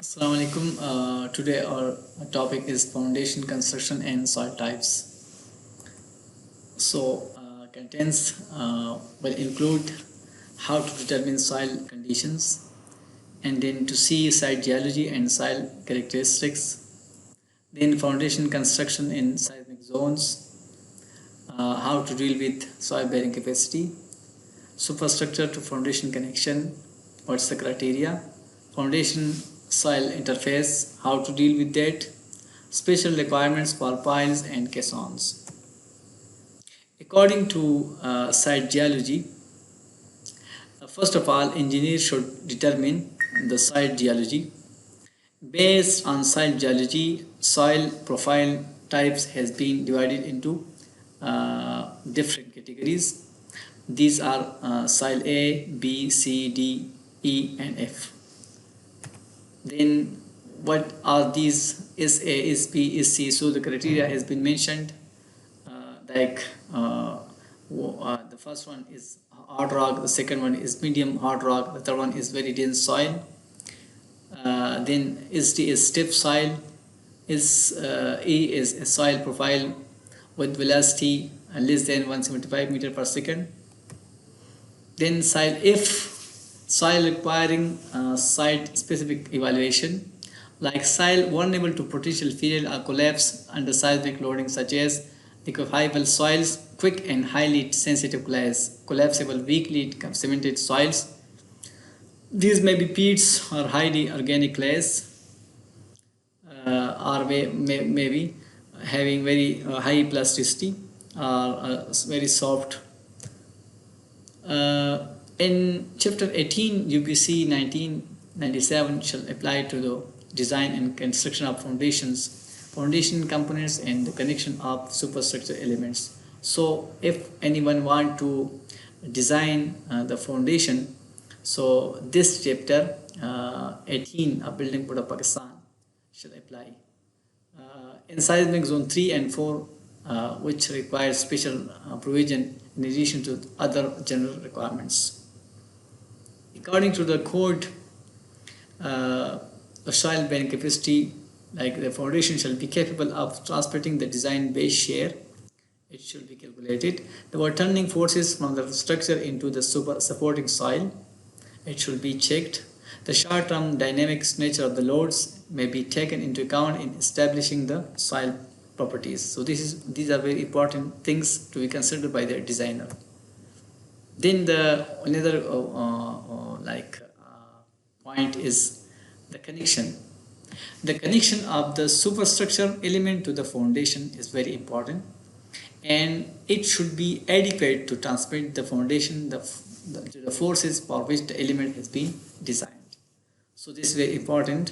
Assalamu alaikum. Today our topic is foundation construction and soil types. Contents will include how to determine soil conditions, and then to see site geology and soil characteristics, then foundation construction in seismic zones, how to deal with soil bearing capacity, superstructure to foundation connection, what's the criteria, foundation soil interface, how to deal with that, special requirements for piles and caissons. According to site geology, first of all, engineers should determine the site geology. Based on site geology, soil profile types has been divided into different categories. These are soil A, B, C, D, E and F. Then what are these? Is A, is B, is C? So the criteria has been mentioned, the first one is hard rock, the second one is medium hard rock, the third one is very dense soil. Then SD is stiff soil, E is a soil profile with velocity less than 175 meter per second. Then soil F, soil requiring site specific evaluation, like soil vulnerable to potential failure or collapse under seismic loading, such as liquefiable soils, quick and highly sensitive clays, collapsible weakly cemented soils. These may be peats or highly organic clays, or maybe having very high plasticity or very soft. In chapter 18 UPC 1997 shall apply to the design and construction of foundations, foundation components and the connection of superstructure elements. So if anyone want to design the foundation, so this chapter 18 of Building Code of Pakistan shall apply. In seismic zone 3 and 4, which requires special provision in addition to other general requirements. According to the code, the soil bearing capacity, like the foundation shall be capable of transporting the design base shear. It should be calculated. The returning forces from the structure into the supporting soil, it should be checked. The short-term dynamics nature of the loads may be taken into account in establishing the soil properties. So these are very important things to be considered by the designer. Then the another point is the connection. The connection of the superstructure element to the foundation is very important, and it should be adequate to transmit the foundation the forces for which the element has been designed. So this is very important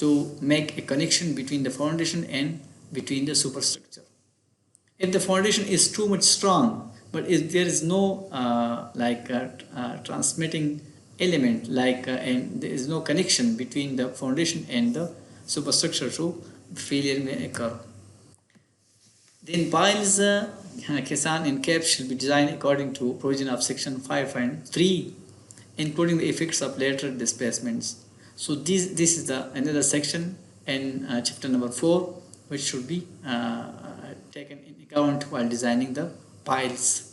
to make a connection between the foundation and between the superstructure. If the foundation is too much strong, but if there is no transmitting element, and there is no connection between the foundation and the superstructure, so failure may occur. Then piles, caisson and caps shall be designed according to provision of section 5.3, including the effects of lateral displacements. So this is another section in chapter number 4, which should be taken in account while designing the piles.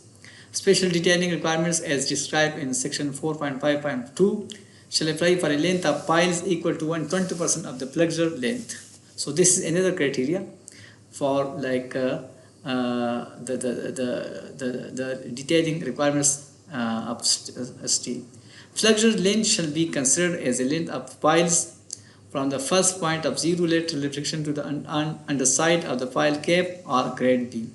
Special detailing requirements as described in section 4.5.2 shall apply for a length of piles equal to 120% of the plunger length. So this is another criteria for the detailing requirements of steel. Plunger length shall be considered as a length of piles from the first point of zero lateral reflection to the underside of the pile cap or grade B.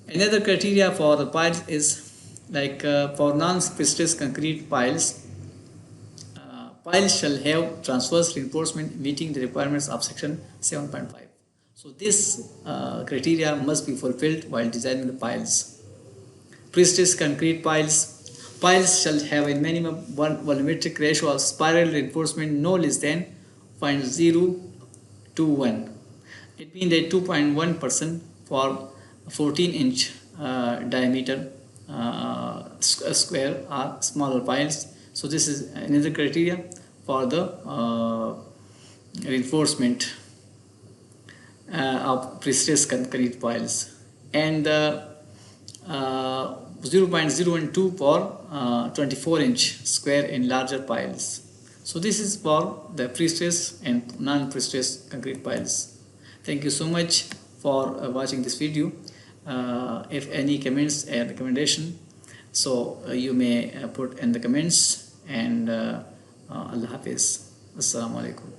Another criteria for the piles is for non-precipitous concrete piles, piles shall have transverse reinforcement meeting the requirements of section 7.5. So this criteria must be fulfilled while designing the piles. Precipitous concrete piles shall have a minimum volumetric ratio of spiral reinforcement no less than 0.021. It means that 2.1% for 14-inch diameter square or smaller piles. So this is another criteria for the reinforcement of pre-stressed concrete piles, and 0.012 for 24-inch square in larger piles. So this is for the pre-stressed and non-pre-stressed concrete piles. Thank you so much for watching this video. If any comments and recommendation, so you may put in the comments, and Allah Hafiz. Assalamu alaikum.